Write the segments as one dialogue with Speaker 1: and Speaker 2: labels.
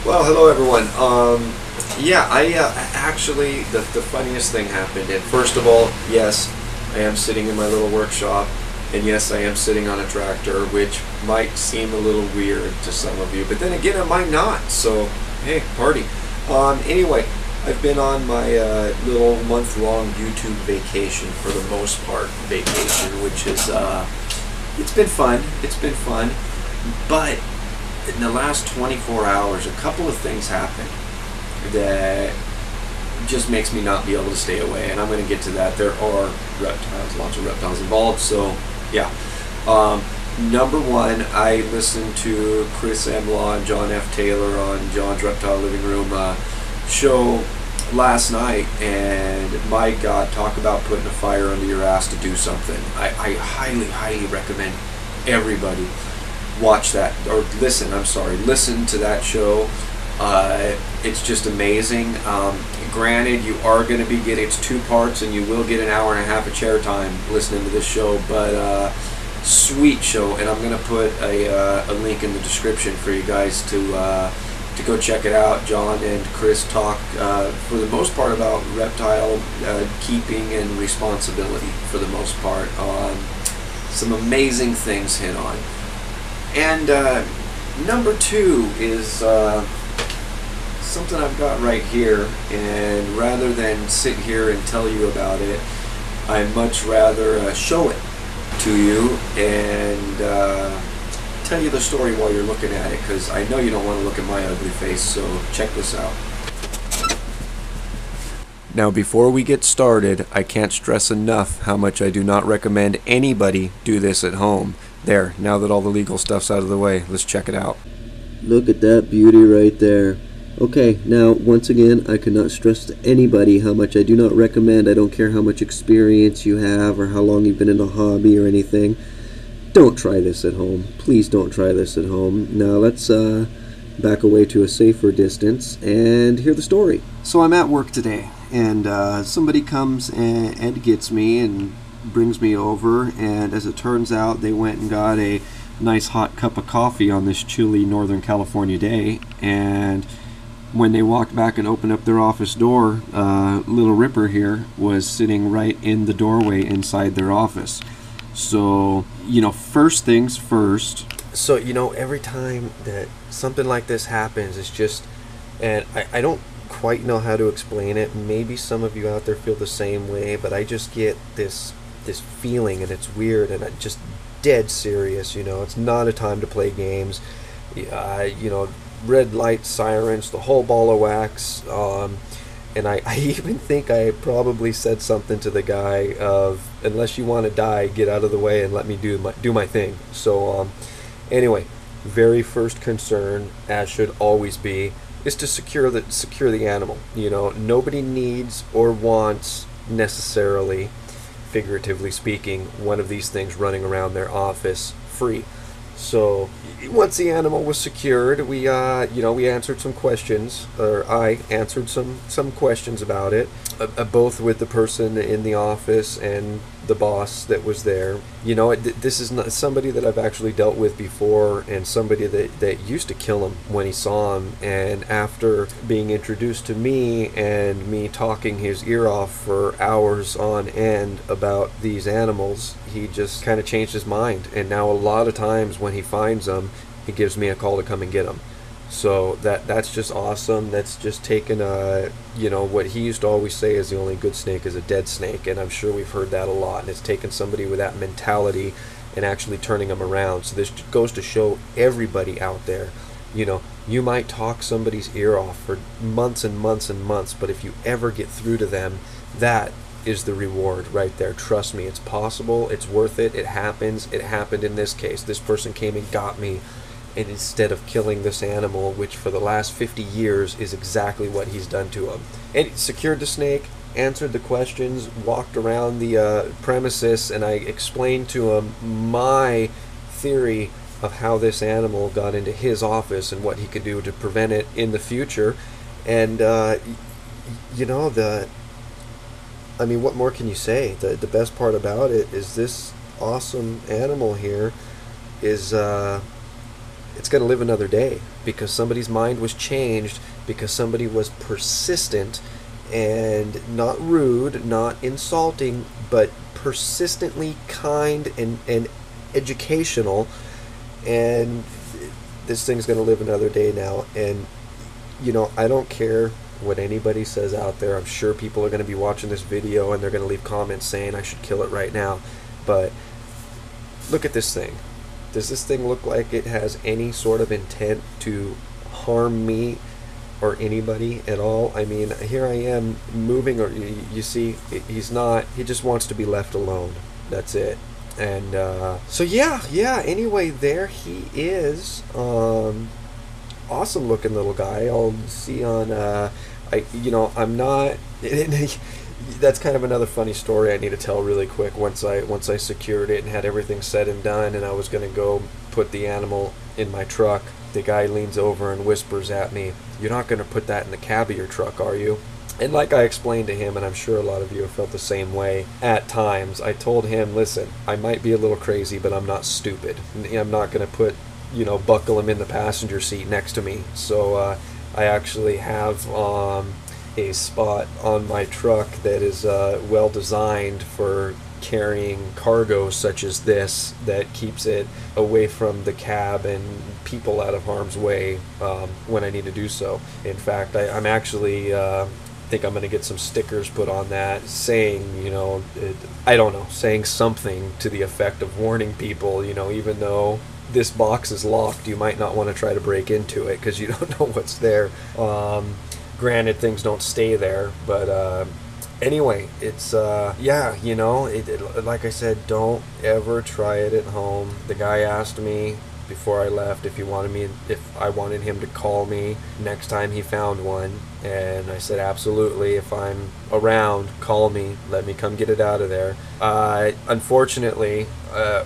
Speaker 1: Well, hello everyone. Yeah, I actually, the funniest thing happened. And first of all, yes, I am sitting in my little workshop, and yes, I am sitting on a tractor, which might seem a little weird to some of you, but then again, it might not. So, hey, party. Anyway, I've been on my little month-long YouTube vacation for the most part. Vacation, which is it's been fun. It's been fun, but in the last 24 hours, a couple of things happened that just makes me not be able to stay away, and I'm going to get to that. There are reptiles, lots of reptiles involved, so yeah. Number one, I listened to Chris Emlaw and John F. Taylor on John's Reptile Living Room show last night, and my God, talk about putting a fire under your ass to do something. I highly recommend everybody watch that, or listen to that show. It's just amazing. Granted, you are going to be getting, it's 2 parts, and you will get an hour and a half of chair time listening to this show, but sweet show, and I'm going to put a link in the description for you guys to go check it out. John and Chris talk for the most part about reptile keeping and responsibility for the most part. Some amazing things hit on. And number two is something I've got right here, and rather than sit here and tell you about it, I'd much rather show it to you and tell you the story while you're looking at it, because I know you don't want to look at my ugly face, so check this out. Now, before we get started, I can't stress enough how much I do not recommend anybody do this at home. There, now that all the legal stuff's out of the way, let's check it out.
Speaker 2: Look at that beauty right there. Okay, now, once again, I cannot stress to anybody how much I do not recommend. I don't care how much experience you have or how long you've been in a hobby or anything. Don't try this at home. Please don't try this at home. Now, let's back away to a safer distance and hear the story. So I'm at work today, and somebody comes and gets me and brings me over, and as it turns out, they went and got a nice hot cup of coffee on this chilly Northern California day, and when they walked back and opened up their office door, Little Ripper here was sitting right in the doorway inside their office. So, first things first. So, every time that something like this happens, it's just, and I don't quite know how to explain it. Maybe some of you out there feel the same way, but I just get this feeling, and it's weird, and I'm just dead serious. It's not a time to play games. Red light, sirens, the whole ball of wax. And I even think I probably said something to the guy of, unless you want to die, get out of the way and let me do my thing. So anyway, very first concern, as should always be, is to secure the animal. Nobody needs or wants, necessarily, figuratively speaking, one of these things running around their office free. So once the animal was secured, we answered some questions, or I answered some questions about it, both with the person in the office and the boss that was there. This is not somebody that I've actually dealt with before, and somebody that used to kill him when he saw him, and after being introduced to me and me talking his ear off for hours on end about these animals, he just kind of changed his mind, and now a lot of times when he finds them, he gives me a call to come and get them. So that's just awesome. That's just taken what he used to always say is the only good snake is a dead snake, and I'm sure we've heard that a lot, and it's taken somebody with that mentality and actually turning them around. So this goes to show everybody out there, you might talk somebody's ear off for months and months and months, but if you ever get through to them, that is the reward right there. Trust me, it's possible, it's worth it, it happens. It happened in this case. This person came and got me, and instead of killing this animal, which for the last 50 years is exactly what he's done to him, and he secured the snake, answered the questions, walked around the premises, and I explained to him my theory of how this animal got into his office and what he could do to prevent it in the future. And what more can you say? The best part about it is this awesome animal here is it's going to live another day because somebody's mind was changed, because somebody was persistent and not rude, not insulting, but persistently kind and educational. And this thing's going to live another day now. And you know, I don't care what anybody says out there. I'm sure people are going to be watching this video and they're going to leave comments saying I should kill it right now. But look at this thing. Does this thing look like it has any sort of intent to harm me or anybody at all? I mean, here I am moving, or you see, he's not, he just wants to be left alone. That's it. And so yeah, anyway, there he is. Awesome looking little guy. I'll see on I'm not that's kind of another funny story I need to tell really quick. Once I secured it and had everything said and done, and I was going to go put the animal in my truck, the guy leans over and whispers at me, "You're not going to put that in the cab of your truck, are you?" And like I explained to him, and I'm sure a lot of you have felt the same way at times, I told him, listen, I might be a little crazy, but I'm not stupid. I'm not going to put, buckle him in the passenger seat next to me. So I actually have a spot on my truck that is well designed for carrying cargo such as this, that keeps it away from the cab and people out of harm's way when I need to do so. In fact, I'm actually think I'm going to get some stickers put on that saying, saying something to the effect of warning people, even though this box is locked, you might not want to try to break into it because you don't know what's there. Granted, things don't stay there, but anyway, it's like I said, don't ever try it at home. The guy asked me before I left if I wanted him to call me next time he found one, and I said absolutely. If I'm around, call me, let me come get it out of there. Unfortunately,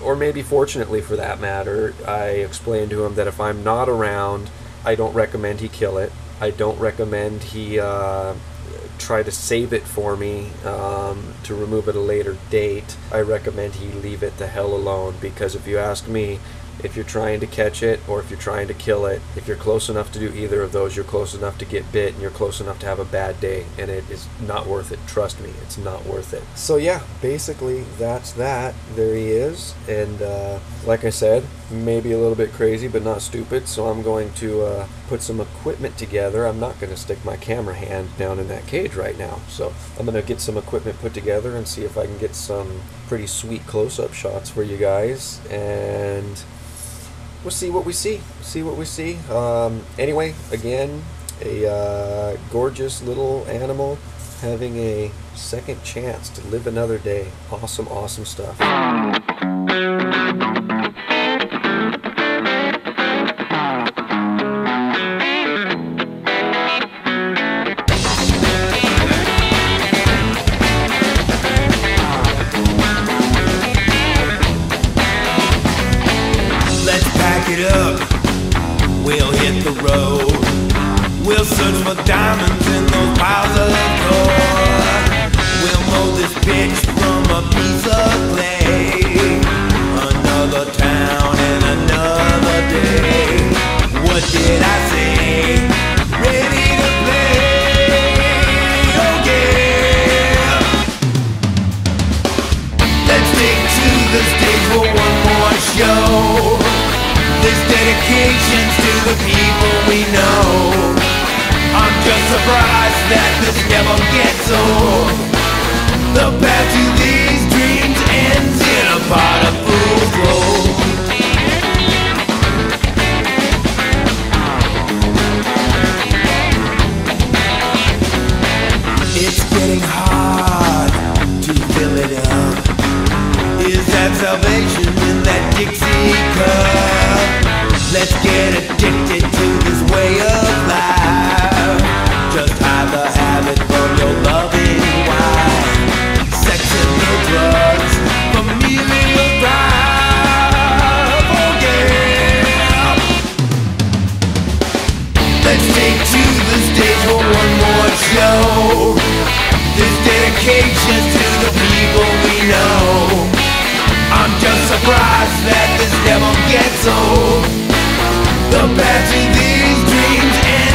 Speaker 2: or maybe fortunately for that matter, I explained to him that if I'm not around, I don't recommend he kill it. I don't recommend he try to save it for me to remove at a later date. I recommend he leave it the hell alone, because if you ask me, if you're trying to catch it or if you're trying to kill it, if you're close enough to do either of those, you're close enough to get bit and you're close enough to have a bad day, and it is not worth it. Trust me, it's not worth it. So yeah, basically that's that. There he is, and like I said, maybe a little bit crazy but not stupid, so I'm going to put some equipment together. I'm not going to stick my camera hand down in that cage right now, so I'm going to get some equipment put together and see if I can get some pretty sweet close-up shots for you guys, and we'll see what we see. Anyway, again, a gorgeous little animal having a second chance to live another day. Awesome stuff.
Speaker 3: We'll hit the road. We'll search for diamonds in those piles of gold. We'll mold this bitch from a piece of clay. Another town and another day. What did I say? Ready to play. Oh yeah. Let's take to the stage for one more show. This dedication's to the people we know. I'm just surprised that this never gets old. The path to these dreams ends in a pot of fool's gold. It's getting hard to fill it up. Is that salvation in that Dixie cup? Let's get addicted to this way of life. Just hide the habit from your loving wife. Sex and no drugs, familial drive. Oh yeah. Let's take to the stage for one more show. This dedication's to the people we know. I'm just surprised that this never gets old. The path to these dreams